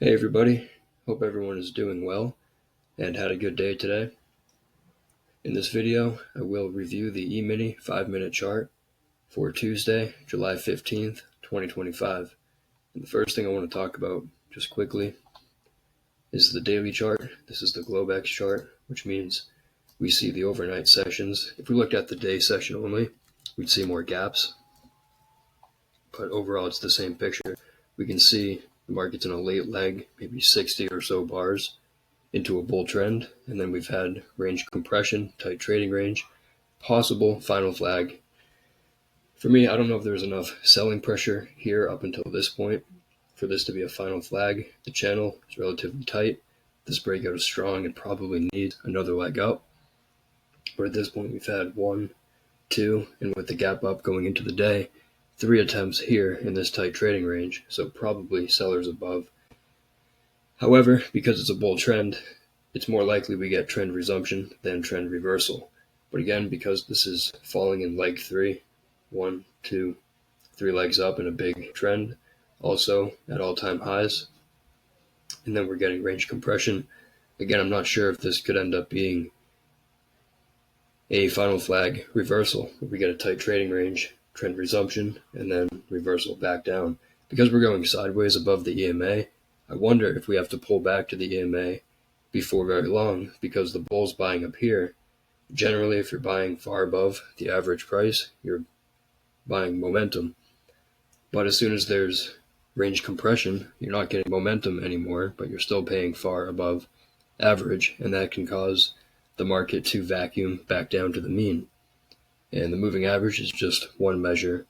Hey everybody, hope everyone is doing well and had a good day today. In this video, I will review the Emini 5-minute chart for Tuesday, July 15th, 2025. And the first thing I want to talk about just quickly is the daily chart. This is the Globex chart, which means we see the overnight sessions. If we looked at the day session only, we'd see more gaps, but overall it's the same picture. We can see the market's in a late leg, maybe 60 or so bars into a bull trend, and then we've had range compression, tight trading range, possible final flag. For me, I don't know if there's enough selling pressure here up until this point for this to be a final flag. The channel is relatively tight. This breakout is strong and probably needs another leg up. But at this point, we've had 1, 2, and with the gap up going into the day, 3 attempts here in this tight trading range, so probably sellers above. However, because it's a bull trend, it's more likely we get trend resumption than trend reversal. But again, because this is falling in leg 3, 1, 2, 3 legs up in a big trend, also at all-time highs, and then we're getting range compression. Again, I'm not sure if this could end up being a final flag reversal, where we get a tight trading range, trend resumption, and then reversal back down. Because we're going sideways above the EMA, I wonder if we have to pull back to the EMA before very long, because the bull's buying up here. Generally, if you're buying far above the average price, you're buying momentum. But as soon as there's range compression, you're not getting momentum anymore, but you're still paying far above average, and that can cause the market to vacuum back down to the mean. And the moving average is just one measure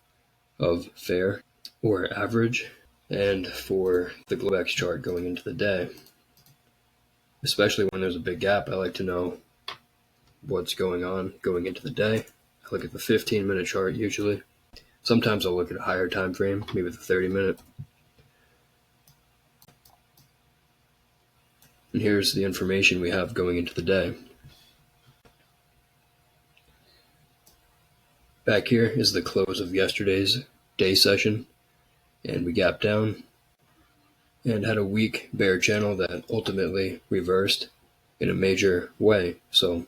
of fair or average. And for the Globex chart going into the day, especially when there's a big gap, I like to know what's going on going into the day. I look at the 15-minute chart usually. Sometimes I'll look at a higher time frame, maybe the 30-minute. And here's the information we have going into the day. Back here is the close of yesterday's day session, and we gapped down and had a weak bear channel that ultimately reversed in a major way. So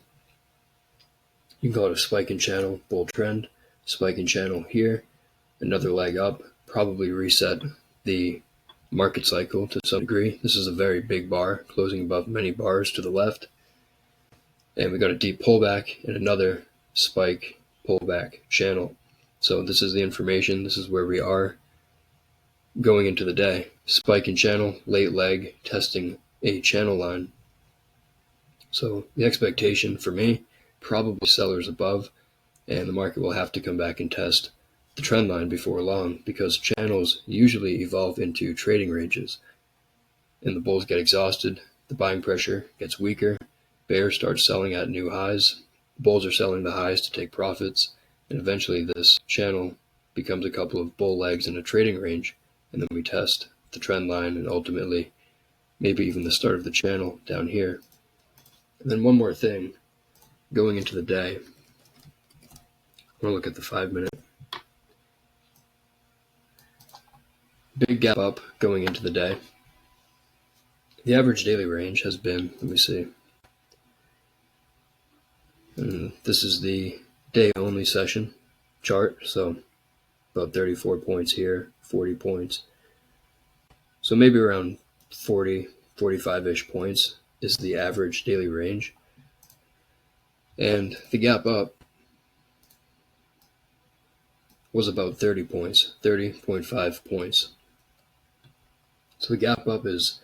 you can call it a spike in channel, bull trend, spike in channel here, another leg up, probably reset the market cycle to some degree. This is a very big bar, closing above many bars to the left. And we got a deep pullback and another spike pullback channel. So this is the information. This is where we are going into the day. Spike in channel, late leg, testing a channel line. So the expectation for me, probably sellers above, and the market will have to come back and test the trend line before long, because channels usually evolve into trading ranges, and the bulls get exhausted, the buying pressure gets weaker, bears start selling at new highs, bulls are selling the highs to take profits, and eventually this channel becomes a couple of bull legs in a trading range, and then we test the trend line and ultimately maybe even the start of the channel down here. And then one more thing, going into the day, I want to look at the 5-minute. Big gap up going into the day. The average daily range has been, let me see, and this is the day only session chart, so about 34 points here, 40 points. So maybe around 40, 45-ish points is the average daily range. And the gap up was about 30 points, 30.5 points. So the gap up is,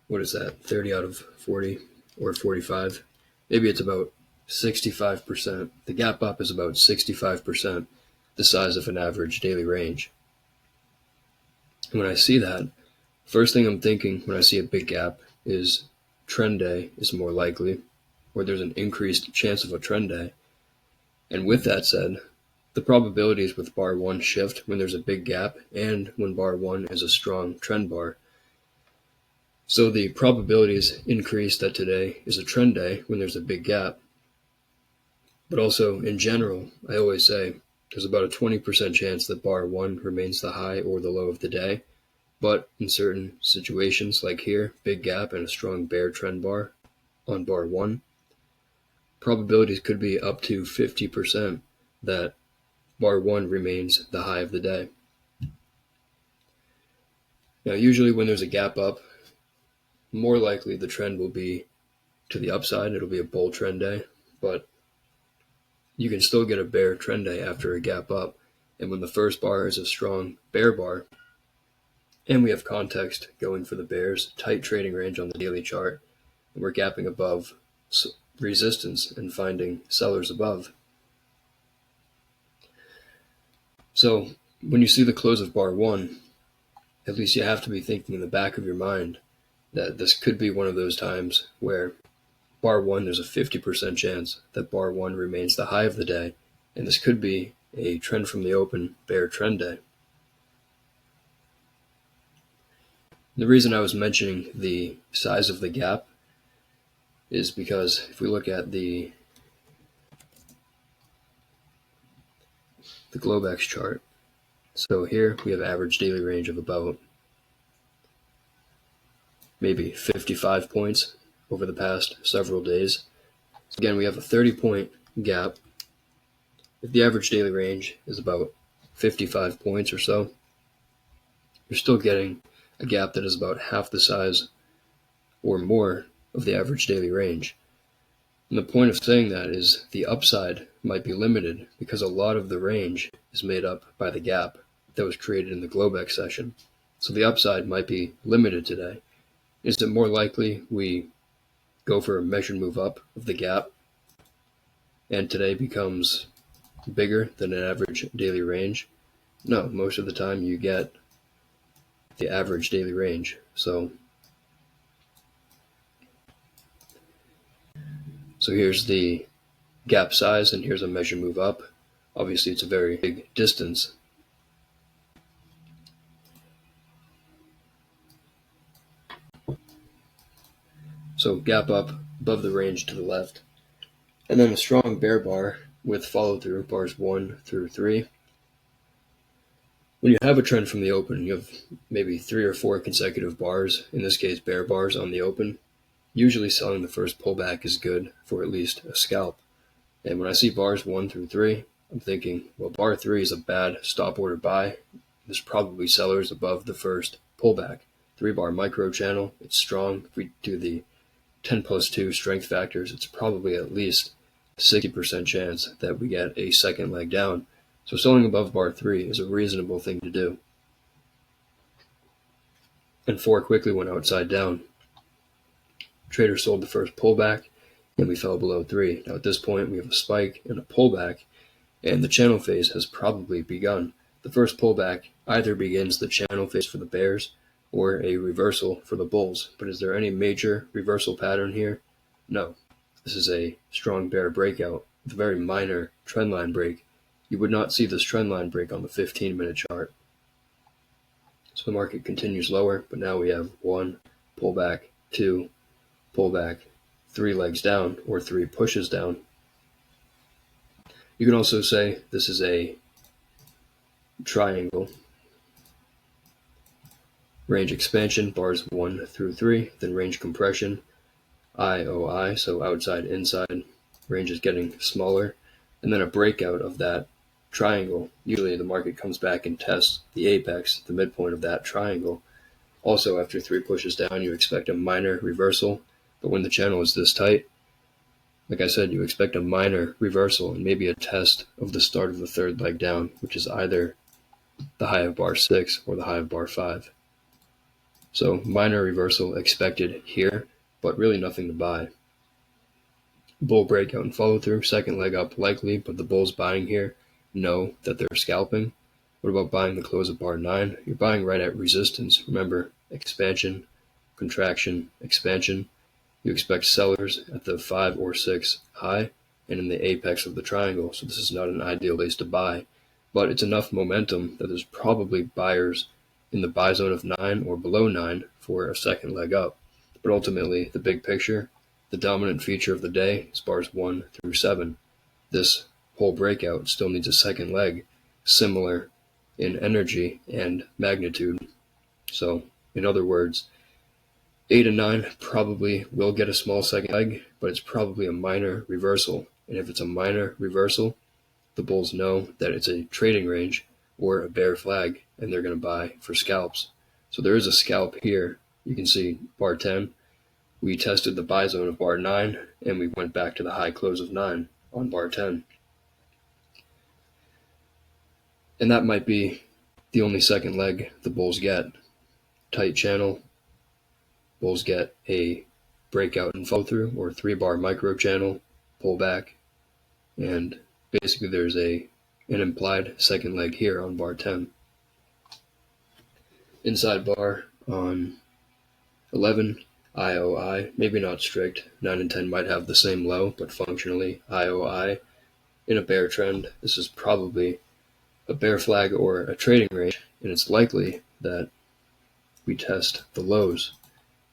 what is that, 30 out of 40 or 45? Maybe it's about 65%. The gap up is about 65% the size of an average daily range. And when I see that, first thing I'm thinking when I see a big gap is trend day is more likely, or there's an increased chance of a trend day. And with that said, the probabilities with bar 1 shift when there's a big gap and when bar 1 is a strong trend bar. So the probabilities increase that today is a trend day when there's a big gap. But also, in general, I always say there's about a 20% chance that bar 1 remains the high or the low of the day. But in certain situations, like here, big gap and a strong bear trend bar on bar 1, probabilities could be up to 50% that bar 1 remains the high of the day. Now, usually when there's a gap up, more likely the trend will be to the upside. It'll be a bull trend day, but you can still get a bear trend day after a gap up. And when the first bar is a strong bear bar, and we have context going for the bears, tight trading range on the daily chart, and we're gapping above resistance and finding sellers above. So when you see the close of bar 1, at least you have to be thinking in the back of your mind that this could be one of those times where bar 1, there's a 50% chance that bar 1 remains the high of the day, and this could be a trend from the open bear trend day. The reason I was mentioning the size of the gap is because if we look at the Globex chart, so here we have average daily range of about maybe 55 points over the past several days. So again, we have a 30-point gap. If the average daily range is about 55 points or so, you're still getting a gap that is about half the size or more of the average daily range. And the point of saying that is the upside might be limited because a lot of the range is made up by the gap that was created in the Globex session. So the upside might be limited today. Is it more likely we go for a measured move up of the gap and today becomes bigger than an average daily range? No, most of the time you get the average daily range. So here's the gap size and here's a measure move up. Obviously it's a very big distance. So gap up above the range to the left. And then a strong bear bar with follow through bars 1 through 3. When you have a trend from the open, you have maybe 3 or 4 consecutive bars, in this case bear bars on the open. Usually selling the first pullback is good for at least a scalp. And when I see bars 1 through 3, I'm thinking, well, bar 3 is a bad stop order buy. There's probably sellers above the first pullback. 3-bar micro channel, it's strong. If we do the 10+2 strength factors, it's probably at least 60% chance that we get a second leg down. So selling above bar 3 is a reasonable thing to do. And 4 quickly went outside down. Trader sold the first pullback and we fell below 3. Now at this point we have a spike and a pullback, and the channel phase has probably begun. The first pullback either begins the channel phase for the bears or a reversal for the bulls. But is there any major reversal pattern here? No. This is a strong bear breakout with a very minor trendline break. You would not see this trendline break on the 15-minute chart. So the market continues lower, but now we have 1 pullback, 2 pullback, 3 legs down, or 3 pushes down. You can also say this is a triangle. Range expansion, bars 1 through 3, then range compression, IOI, so outside, inside, range is getting smaller, and then a breakout of that triangle. Usually the market comes back and tests the apex, the midpoint of that triangle. Also, after 3 pushes down, you expect a minor reversal, but when the channel is this tight, like I said, you expect a minor reversal and maybe a test of the start of the third leg down, which is either the high of bar 6 or the high of bar 5. So minor reversal expected here, but really nothing to buy. Bull breakout and follow through, second leg up likely, but the bulls buying here know that they're scalping. What about buying the close of bar 9? You're buying right at resistance. Remember, expansion, contraction, expansion. You expect sellers at the 5 or 6 high and in the apex of the triangle. So this is not an ideal place to buy, but it's enough momentum that there's probably buyers in the buy zone of 9 or below 9 for a second leg up. But ultimately, the big picture, the dominant feature of the day is bars 1 through 7. This whole breakout still needs a second leg, similar in energy and magnitude So in other words, 8 and 9 probably will get a small second leg, but it's probably a minor reversal. And if it's a minor reversal, the bulls know that it's a trading range or a bear flag, and they're going to buy for scalps. So there is a scalp here. You can see bar 10. We tested the buy zone of bar 9, and we went back to the high close of 9 on bar 10. And that might be the only second leg the bulls get. Tight channel, bulls get a breakout and follow through, or 3-bar micro channel, pull back, and basically there's an implied second leg here on bar 10. Inside bar on 11, IOI, maybe not strict. 9 and 10 might have the same low, but functionally IOI. In a bear trend, this is probably a bear flag or a trading range, and it's likely that we test the lows.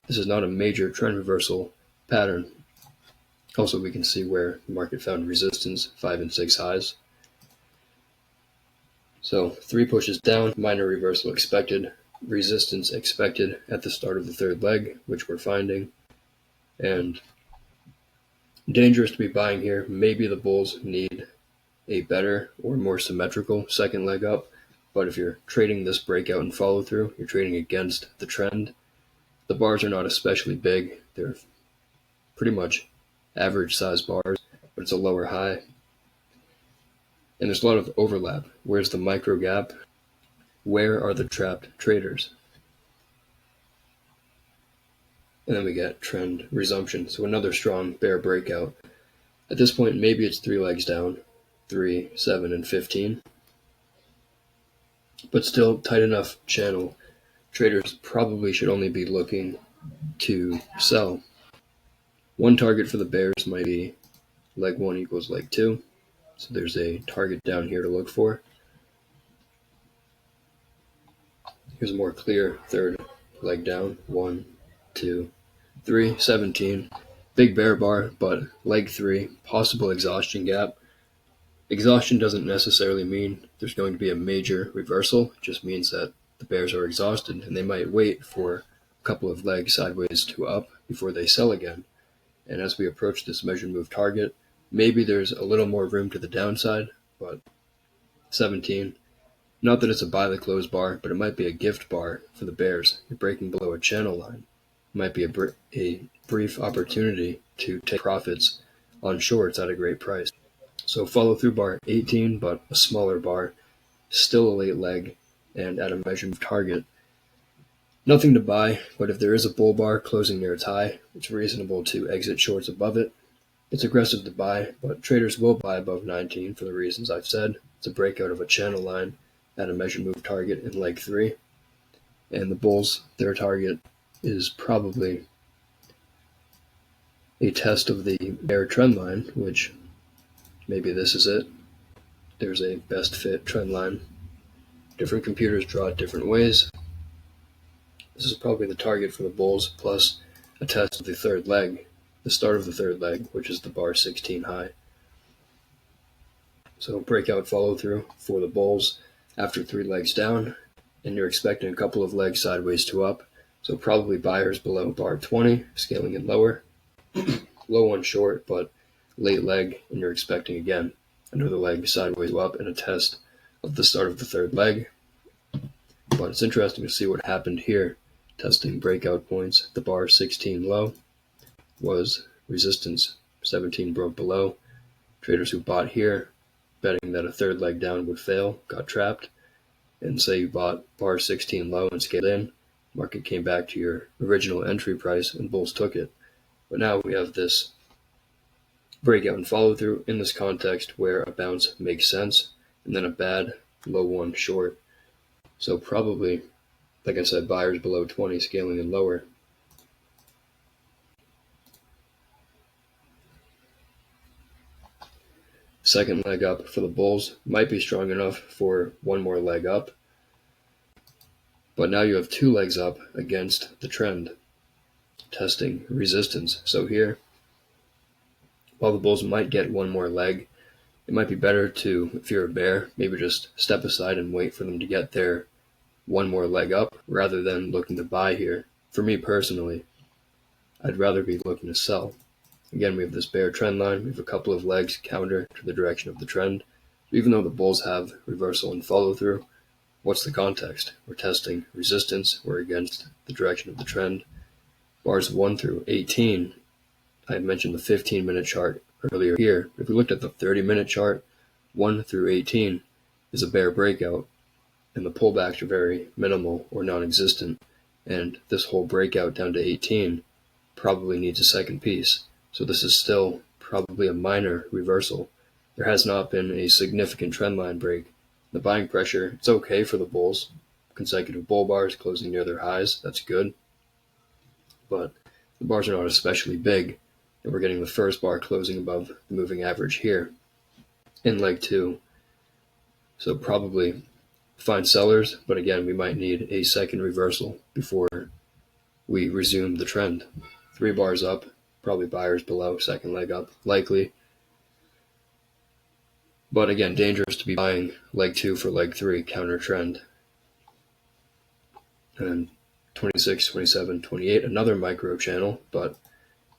This is not a major trend reversal pattern. Also, we can see where the market found resistance, 5 and 6 highs. So 3 pushes down, minor reversal expected, resistance expected at the start of the third leg, which we're finding. And dangerous to be buying here. Maybe the bulls need a better or more symmetrical second leg up. But if you're trading this breakout and follow through, you're trading against the trend. The bars are not especially big. They're pretty much average size bars, but it's a lower high. And there's a lot of overlap. Where's the micro gap? Where are the trapped traders? And then we get trend resumption. So another strong bear breakout. At this point, maybe it's 3 legs down, 3, 7, and 15. But still tight enough channel. Traders probably should only be looking to sell. One target for the bears might be leg 1 equals leg 2. So there's a target down here to look for. Here's a more clear third leg down. 1, 2, 3, 17. Big bear bar, but leg 3, possible exhaustion gap. Exhaustion doesn't necessarily mean there's going to be a major reversal. It just means that the bears are exhausted and they might wait for a couple of legs sideways to up before they sell again. And as we approach this measured move target, maybe there's a little more room to the downside, but 17. Not that it's a buy the close bar, but it might be a gift bar for the bears. You're breaking below a channel line. It might be a brief opportunity to take profits on shorts at a great price. So follow through bar 18, but a smaller bar, still a late leg, and at a measured move target. Nothing to buy, but if there is a bull bar closing near its high, it's reasonable to exit shorts above it. It's aggressive to buy, but traders will buy above 19 for the reasons I've said. It's a breakout of a channel line at a measured move target in leg 3. And the bulls, their target is probably a test of the bear trend line, which maybe this is it. There's a best fit trend line. Different computers draw it different ways. This is probably the target for the bulls, plus a test of the third leg, the start of the third leg, which is the bar 16 high. So breakout follow through for the bulls after 3 legs down, and you're expecting a couple of legs sideways to up. So probably buyers below bar 20, scaling it lower. Low one short, but late leg, and you're expecting again another leg sideways to up and a test of the start of the third leg. But it's interesting to see what happened here. Testing breakout points, the bar 16 low was resistance. 17 broke below. Traders who bought here, betting that a third leg down would fail, got trapped. And say you bought bar 16 low and scaled in, market came back to your original entry price and bulls took it. But now we have this breakout and follow through in this context where a bounce makes sense, and then a bad low one short. So probably, like I said, buyers below 20 scaling and lower. Second leg up for the bulls might be strong enough for one more leg up. But now you have 2 legs up against the trend, testing resistance. So here, while the bulls might get one more leg, it might be better to, if you're a bear, maybe just step aside and wait for them to get their one more leg up rather than looking to buy here. For me personally, I'd rather be looking to sell. Again, we have this bear trend line. We have a couple of legs counter to the direction of the trend. Even though the bulls have reversal and follow through, what's the context? We're testing resistance. We're against the direction of the trend. Bars 1 through 18, I mentioned the 15-minute chart earlier here. If we looked at the 30-minute chart, 1 through 18 is a bear breakout, and the pullbacks are very minimal or non-existent. And this whole breakout down to 18 probably needs a second piece. So this is still probably a minor reversal. There has not been a significant trendline break. The buying pressure, it's okay for the bulls. Consecutive bull bars closing near their highs, that's good. But the bars are not especially big, and we're getting the first bar closing above the moving average here in leg 2. So probably fine sellers, but again, we might need a second reversal before we resume the trend. 3 bars up, probably buyers below, second leg up, likely. But again, dangerous to be buying leg 2 for leg 3, counter trend. And 26, 27, 28, another micro channel, but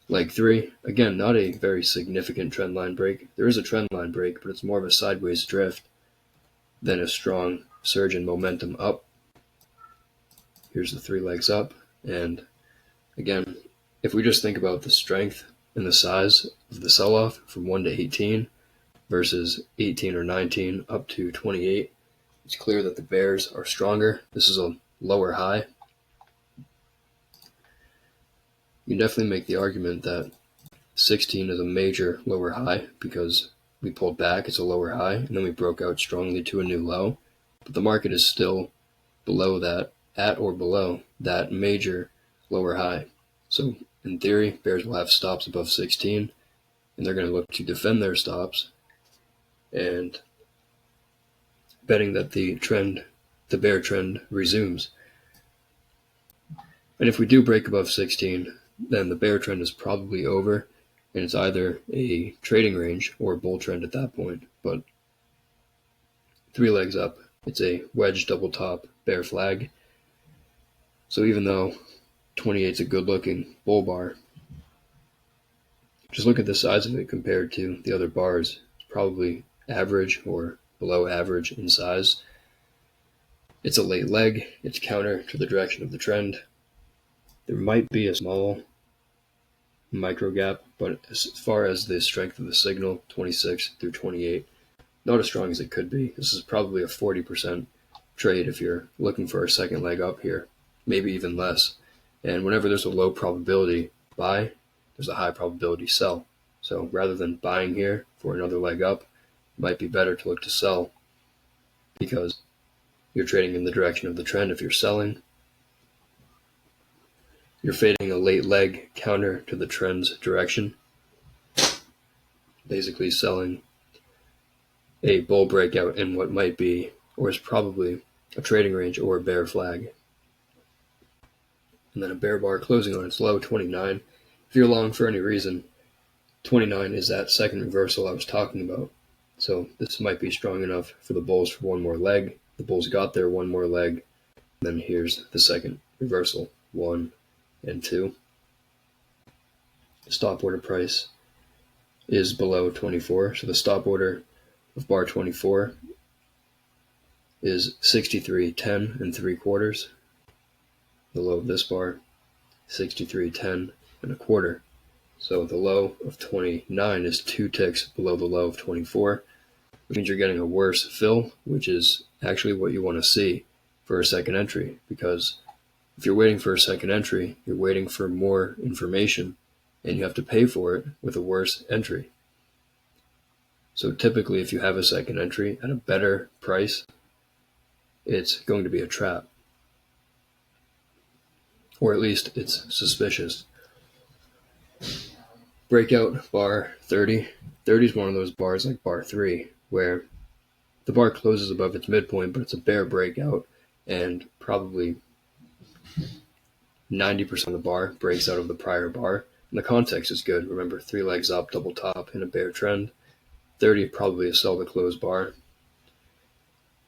leg 3, again, not a very significant trend line break. There is a trend line break, but it's more of a sideways drift than a strong surge in momentum up. Here's the 3 legs up, and again, if we just think about the strength and the size of the sell-off from 1 to 18 versus 18 or 19 up to 28, it's clear that the bears are stronger. This is a lower high. You can definitely make the argument that 16 is a major lower high because we pulled back, it's a lower high, and then we broke out strongly to a new low. But the market is still below that, at or below that major lower high. So in theory, bears will have stops above 16, and they're going to look to defend their stops, and betting that the bear trend resumes. And if we do break above 16, then the bear trend is probably over, and it's either a trading range or a bull trend at that point. But 3 legs up, it's a wedge double top bear flag. So even though 28 is a good looking bull bar, just look at the size of it compared to the other bars. It's probably average or below average in size. It's a late leg, it's counter to the direction of the trend. There might be a small micro gap, but as far as the strength of the signal, 26 through 28, not as strong as it could be. This is probably a 40% trade if you're looking for a second leg up here, maybe even less. And whenever there's a low probability buy, there's a high probability sell. So rather than buying here for another leg up, it might be better to look to sell because you're trading in the direction of the trend. If you're selling, you're fading a late leg counter to the trend's direction, basically selling a bull breakout in what might be, or is probably, a trading range or a bear flag. And then a bear bar closing on its low, 29. If you're long for any reason, 29 is that second reversal I was talking about. So this might be strong enough for the bulls for one more leg. The bulls got there one more leg. Then here's the second reversal, 1 and 2. Stop order price is below 24. So the stop order of bar 24 is 63.10 and 3/4. The low of this bar, 63.10 and 1/4. So the low of 29 is 2 ticks below the low of 24, which means you're getting a worse fill, which is actually what you want to see for a second entry. Because if you're waiting for a second entry, you're waiting for more information, and you have to pay for it with a worse entry. So typically, if you have a second entry at a better price, it's going to be a trap. Or at least it's suspicious. Breakout bar 30. 30 is one of those bars like bar 3, where the bar closes above its midpoint, but it's a bear breakout, and probably 90% of the bar breaks out of the prior bar. And the context is good. Remember, 3 legs up, double top in a bear trend. 30 probably a sell to close bar,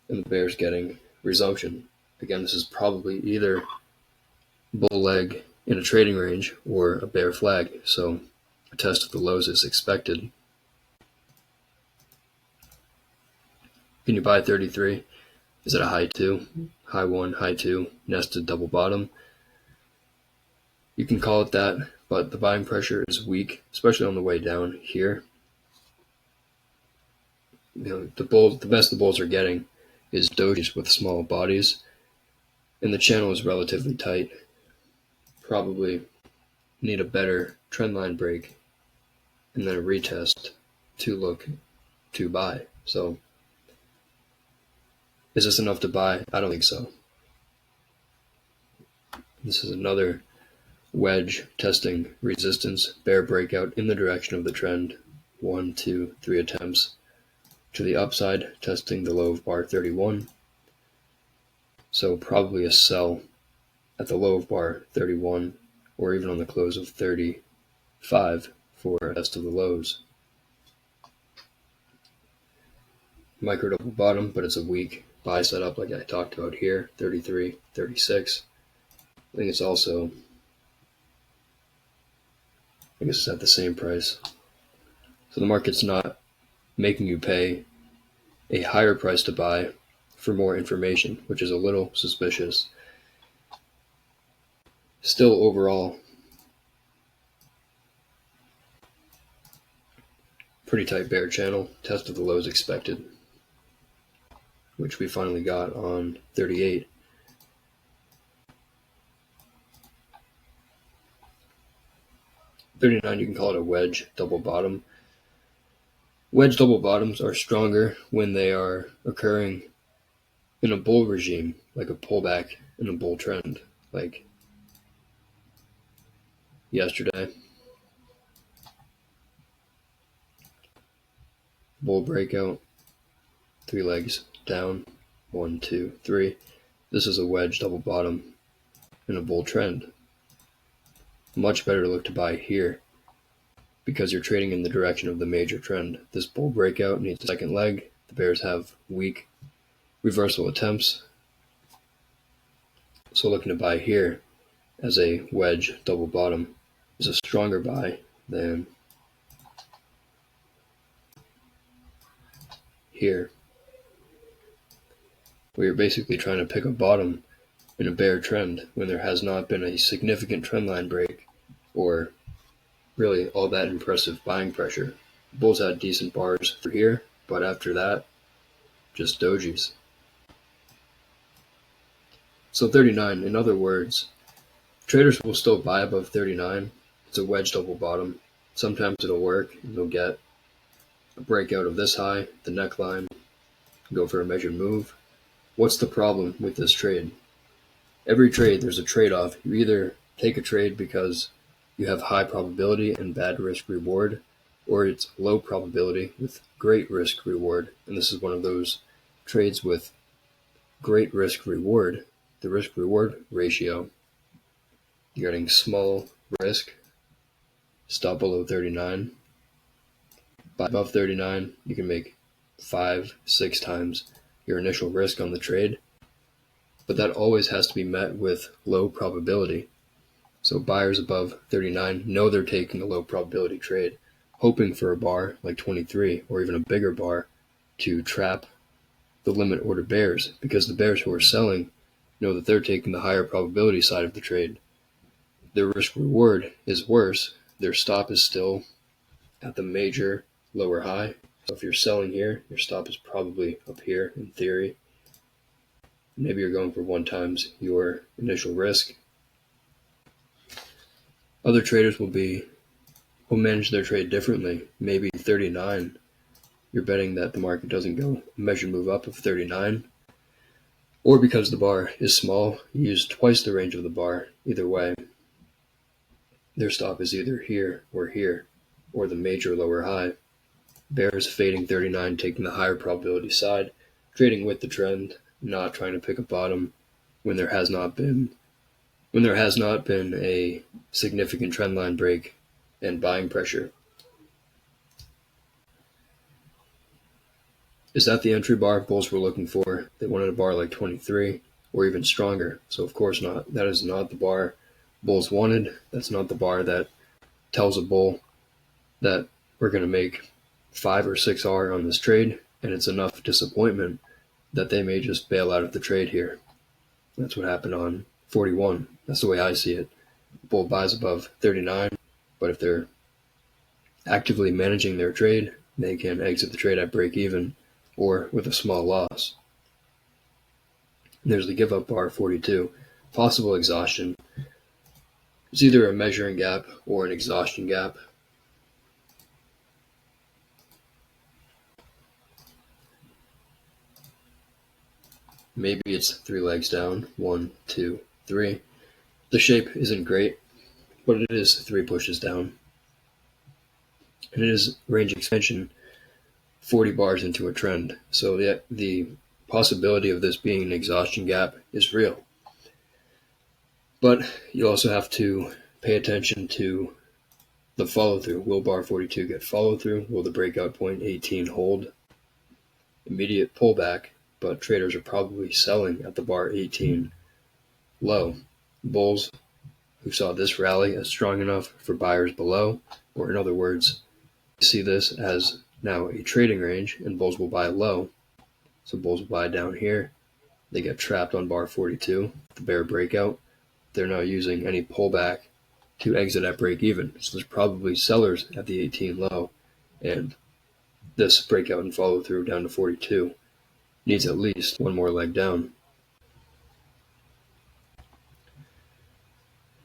and the bear's getting resumption. Again, this is probably either bull leg in a trading range or a bear flag, so a test of the lows is expected. Can you buy 33? Is it a high 2, high 1, high 2, nested double bottom? You can call it that, but the buying pressure is weak, especially on the way down here. The best the bulls are getting is dojis with small bodies, and the channel is relatively tight. Probably need a better trendline break and then a retest to look to buy. So is this enough to buy? I don't think so. This is another wedge testing resistance, bear breakout in the direction of the trend. 1, 2, 3 attempts to the upside, testing the low of bar 31. So probably a sell at the low of bar 31 or even on the close of 35 for a test of the lows. Micro double bottom, but it's a weak buy setup like I talked about here, 33, 36. I think it's also, I guess it's at the same price. So the market's not making you pay a higher price to buy for more information, which is a little suspicious. Still overall, pretty tight bear channel, test of the lows expected, which we finally got on 38. $39, you can call it a wedge double bottom. Wedge double bottoms are stronger when they are occurring in a bull regime, like a pullback in a bull trend, like yesterday. Bull breakout, 3 legs down, 1, 2, 3. This is a wedge double bottom in a bull trend. Much better to look to buy here because you're trading in the direction of the major trend. This bull breakout needs a second leg. The bears have weak reversal attempts. So looking to buy here as a wedge double bottom is a stronger buy than here, where you're basically trying to pick a bottom in a bear trend when there has not been a significant trendline break or really all that impressive buying pressure. Bulls had decent bars for here, but after that, just dojis. So 39, in other words, traders will still buy above 39. It's a wedge double bottom. Sometimes it'll work. You'll get a breakout of this high, the neckline, go for a measured move. What's the problem with this trade? Every trade, there's a trade-off. You either take a trade because you have high probability and bad risk reward, or it's low probability with great risk reward. And this is one of those trades with great risk reward. The risk reward ratio, you're getting small risk, stop below 39. Buy above 39, you can make 5, 6 times your initial risk on the trade, but that always has to be met with low probability. So buyers above 39 know they're taking a low probability trade, hoping for a bar like 23 or even a bigger bar to trap the limit order bears, because the bears who are selling know that they're taking the higher probability side of the trade. Their risk reward is worse. Their stop is still at the major lower high. So if you're selling here, your stop is probably up here in theory. Maybe you're going for 1 times your initial risk. Other traders will manage their trade differently. Maybe 39, you're betting that the market doesn't go a measured move up of 39. Or because the bar is small, you use twice the range of the bar. Either way, their stop is either here, or the major lower high. Bears fading 39, taking the higher probability side, trading with the trend, not trying to pick a bottom when there has not been a significant trendline break and buying pressure. Is that the entry bar bulls were looking for? They wanted a bar like 23. or even stronger. So of course not. That is not the bar bulls wanted. That's not the bar that tells a bull that we're going to make 5 or 6R on this trade, and it's enough disappointment that they may just bail out of the trade here. That's what happened on 41. That's the way I see it. Bull buys above 39, but if they're actively managing their trade, they can exit the trade at break even or with a small loss. There's the give up bar 42. Possible exhaustion. It's either a measuring gap or an exhaustion gap. Maybe it's 3 legs down. 1, 2, 3. The shape isn't great, but it is 3 pushes down. And it is range extension 40 bars into a trend. So the possibility of this being an exhaustion gap is real. But you also have to pay attention to the follow-through. Will bar 42 get follow-through? Will the breakout point 18 hold? Immediate pullback, but traders are probably selling at the bar 18 low. Bulls who saw this rally as strong enough for buyers below, or in other words, see this as now a trading range, and bulls will buy low. So bulls will buy down here. They get trapped on bar 42, the bear breakout. They're not using any pullback to exit at break even. So there's probably sellers at the 18 low, and this breakout and follow through down to 42 needs at least one more leg down.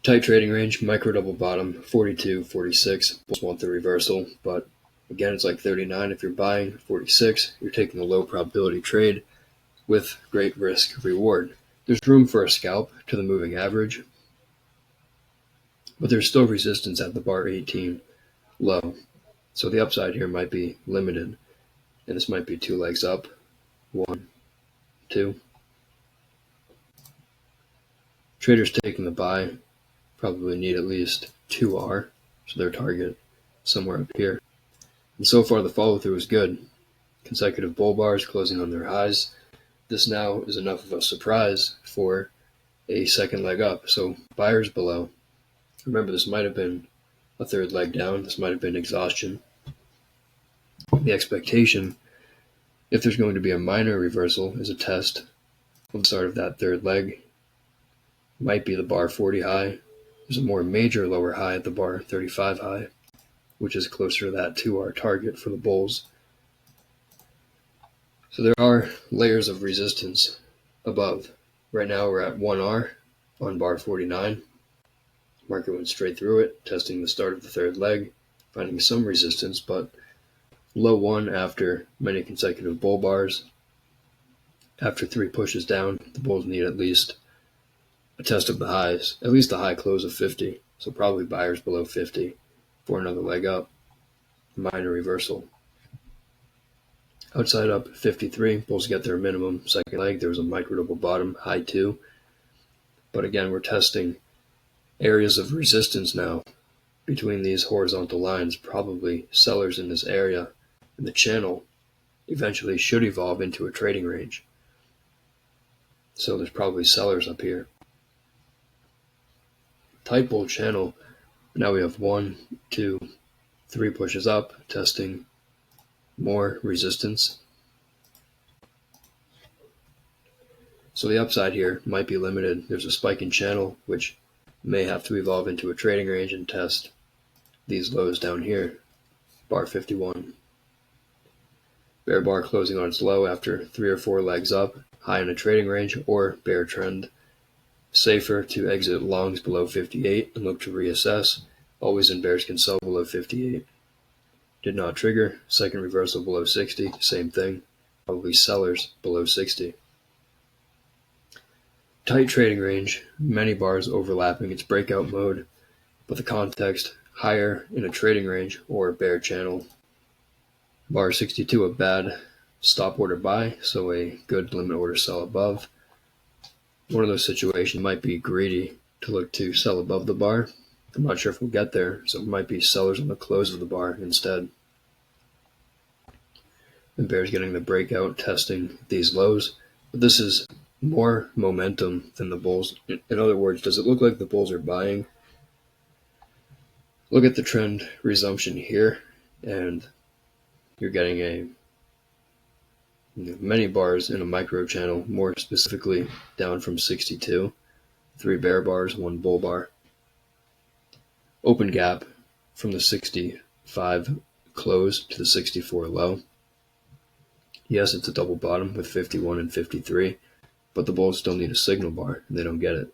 Tight trading range, micro double bottom, 42, 46. Bulls want the reversal, but again, it's like 39 if you're buying, 46, you're taking a low probability trade with great risk reward. There's room for a scalp to the moving average, but there's still resistance at the bar 18 low. So the upside here might be limited, and this might be 2 legs up, 1, 2. Traders taking the buy probably need at least 2R, so their target somewhere up here. And so far the follow through is good. Consecutive bull bars closing on their highs. This now is enough of a surprise for a second leg up. So buyers below. Remember, this might have been a 3rd leg down. This might have been exhaustion. The expectation, if there's going to be a minor reversal, is a test of the start of that 3rd leg. Might be the bar 40 high. There's a more major lower high at the bar 35 high, which is closer to that 2R target for the bulls. So there are layers of resistance above. Right now we're at 1R on bar 49. Market went straight through it, testing the start of the 3rd leg, finding some resistance, but low 1 after many consecutive bull bars. After 3 pushes down, the bulls need at least a test of the highs, at least a high close of 50, so probably buyers below 50 for another leg up, minor reversal. Outside up 53, bulls get their minimum second leg. There was a micro double bottom, high 2. But again, we're testing areas of resistance now between these horizontal lines, probably sellers in this area, and the channel eventually should evolve into a trading range. So there's probably sellers up here. Tight bull channel, now we have 1, 2, 3 pushes up, testing more resistance. So the upside here might be limited. There's a spike in channel, which may have to evolve into a trading range and test these lows down here, bar 51. Bear bar closing on its low after 3 or 4 legs up, high in a trading range or bear trend. Safer to exit longs below 58 and look to reassess. Always in bears can sell below 58. Did not trigger. Second reversal below 60, same thing. Probably sellers below 60. Tight trading range, many bars overlapping its breakout mode, but the context higher in a trading range or bear channel. Bar 62 a bad stop order buy, so a good limit order sell above. One of those situations might be greedy to look to sell above the bar. I'm not sure if we'll get there, so it might be sellers on the close of the bar instead. And bears getting the breakout, testing these lows. But this is more momentum than the bulls. In other words, does it look like the bulls are buying? Look at the trend resumption here, and you're getting many bars in a micro channel, more specifically down from 62, 3 bear bars, 1 bull bar. Open gap from the 65 close to the 64 low. Yes, it's a double bottom with 51 and 53, but the bulls still need a signal bar, and they don't get it.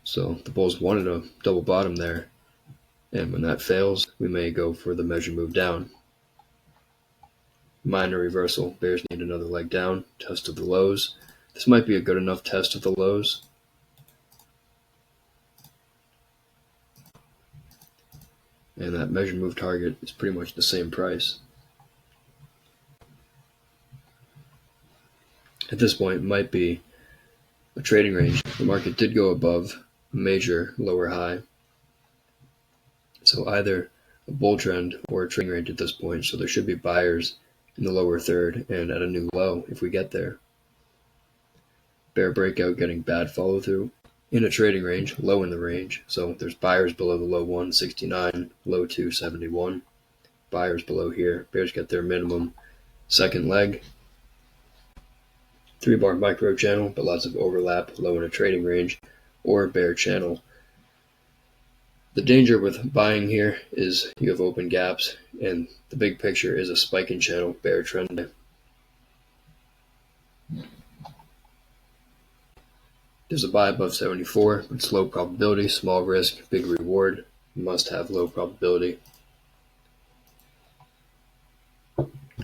So the bulls wanted a double bottom there, and when that fails, we may go for the measure move down. Minor reversal. Bears need another leg down. Test of the lows. This might be a good enough test of the lows. And that measure move target is pretty much the same price. At this point, it might be a trading range. The market did go above a major lower high. So either a bull trend or a trading range at this point. So there should be buyers in the lower third and at a new low if we get there. Bear breakout getting bad follow through in a trading range, low in the range. So there's buyers below the low 169, low 271. Buyers below here. Bears get their minimum second leg. 3-bar micro channel, but lots of overlap, low in a trading range, or bear channel. The danger with buying here is you have open gaps, and the big picture is a spike in channel, bear trend. There's a buy above 74, it's low probability, small risk, big reward, must have low probability.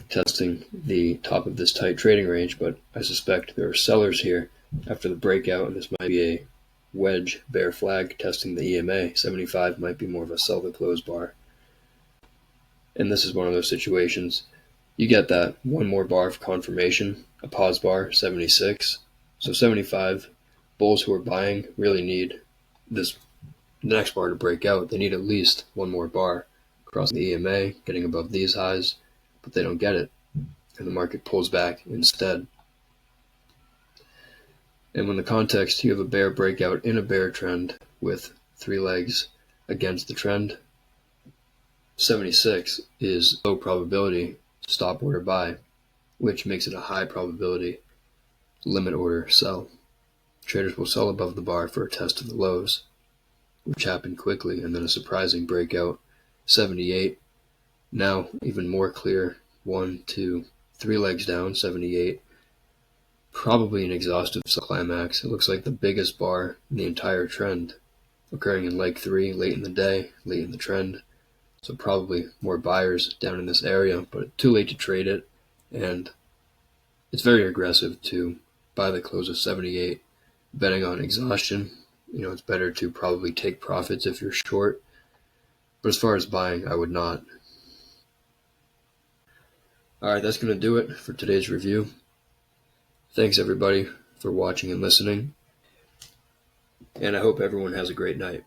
Testing the top of this tight trading range, but I suspect there are sellers here after the breakout, and this might be a wedge bear flag testing the EMA. 75 might be more of a sell the close bar. And this is one of those situations. You get that one more bar of confirmation, a pause bar, 76. So 75, bulls who are buying really need the next bar to break out. They need at least one more bar crossing the EMA, getting above these highs, but they don't get it, and the market pulls back instead. And when the context, you have a bear breakout in a bear trend with 3 legs against the trend, 76 is low probability stop order buy, which makes it a high probability limit order sell. Traders will sell above the bar for a test of the lows, which happened quickly, and then a surprising breakout. 78, now even more clear, 1, 2, 3 legs down, 78. Probably an exhaustive climax. It looks like the biggest bar in the entire trend, occurring in leg 3, late in the day, late in the trend. So probably more buyers down in this area, but too late to trade it, and it's very aggressive to buy the close of 78, betting on exhaustion. It's better to probably take profits if you're short, but as far as buying, I would not. Alright, that's going to do it for today's review. Thanks everybody for watching and listening, and I hope everyone has a great night.